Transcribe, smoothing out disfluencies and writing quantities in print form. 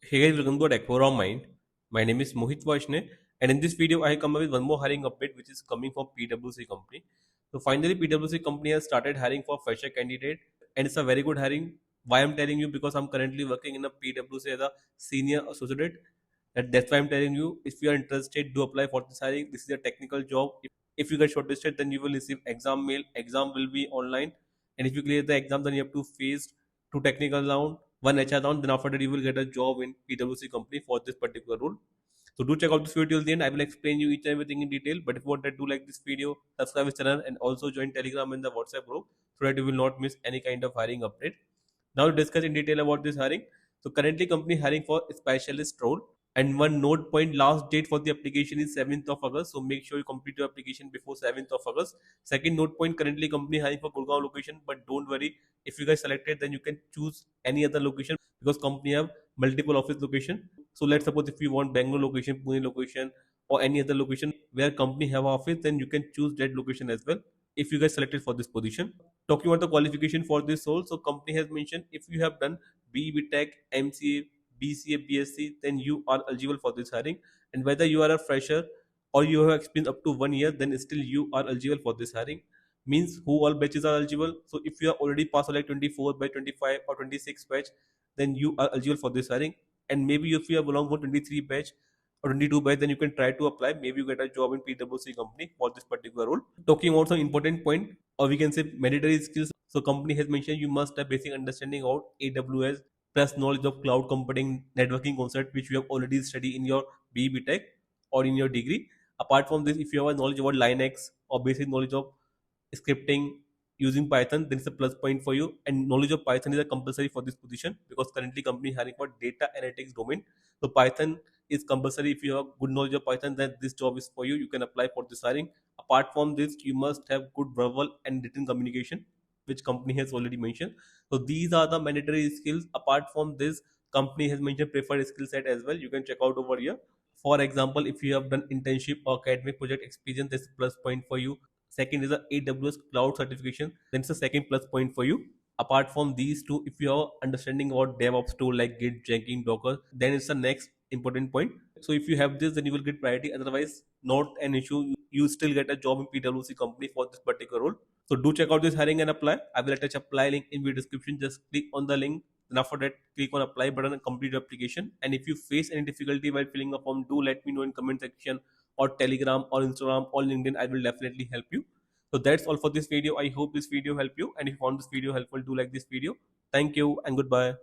Hey guys, welcome to 𝐂𝐸𝐚𝐽. My name is Mohit Vaishne, and in this video, I come up with one more hiring update which is coming from PWC company. So finally, PWC company has started hiring for fresher candidate, and it's a very good hiring. Why I'm telling you? Because I'm currently working in a PWC as a senior associate. That's why I'm telling you. If you are interested, do apply for this hiring. This is a technical job. If you get shortlisted, then you will receive exam mail. Exam will be online, and if you clear the exam, then you have to face two technical round, one HR round. Then after that, you will get a job in PWC company for this particular role. So do check out this video till the end. I will explain you each and everything in detail. But if you want to do like this video, subscribe this channel and also join Telegram and the WhatsApp group so that you will not miss any kind of hiring update. Now to discuss in detail about this hiring. So currently company hiring for a specialist role, and one note point, last date for the application is 7th of August. So make sure you complete your application before 7th of August. Second note point, currently company hiring for Gurgaon location, but don't worry, if you guys selected, then you can choose any other location because company have multiple office location. So let's suppose if you want Bangalore location, Pune location, or any other location where company have office, then you can choose that location as well if you guys selected for this position. Talking about the qualification for this role, so company has mentioned if you have done B.Tech, MCA, BCA, BSc, then you are eligible for this hiring. And whether you are a fresher or you have experience up to 1 year, then still you are eligible for this hiring. Means who all batches are eligible. So if you are already passed like 24 by 25 or 26 batch, then you are eligible for this hiring. And maybe if you have belong for 23 batch or 22 batch, then you can try to apply. Maybe you get a job in PWC company for this particular role. Talking about some important point, or we can say mandatory skills. So company has mentioned you must have basic understanding of AWS plus knowledge of cloud computing networking concept which you have already studied in your B.Tech or in your degree. Apart from this, if you have a knowledge about Linux or basic knowledge of scripting using Python, then it's a plus point for you. And knowledge of Python is a compulsory for this position because currently company hiring for data analytics domain. So Python is compulsory. If you have good knowledge of Python, then this job is for you. You can apply for this hiring. Apart from this, you must have good verbal and written communication, which company has already mentioned. So these are the mandatory skills. Apart from this, company has mentioned preferred skill set as well. You can check out over here. For example, if you have done internship or academic project experience, that's a plus point for you. Second is the AWS cloud certification, then it's a second plus point for you. Apart from these two, if you are understanding about DevOps tool like Git, Jenkins, Docker, then it's the next important point. So if you have this, then you will get priority. Otherwise, not an issue. You still get a job in PWC company for this particular role. So do check out this hiring and apply. I will attach apply link in video description. Just click on the link. Then after that, click on apply button and complete your application. And if you face any difficulty while filling the form, do let me know in comment section or Telegram or Instagram or LinkedIn. I will definitely help you. So that's all for this video. I hope this video helped you. And if you found this video helpful, do like this video. Thank you and goodbye.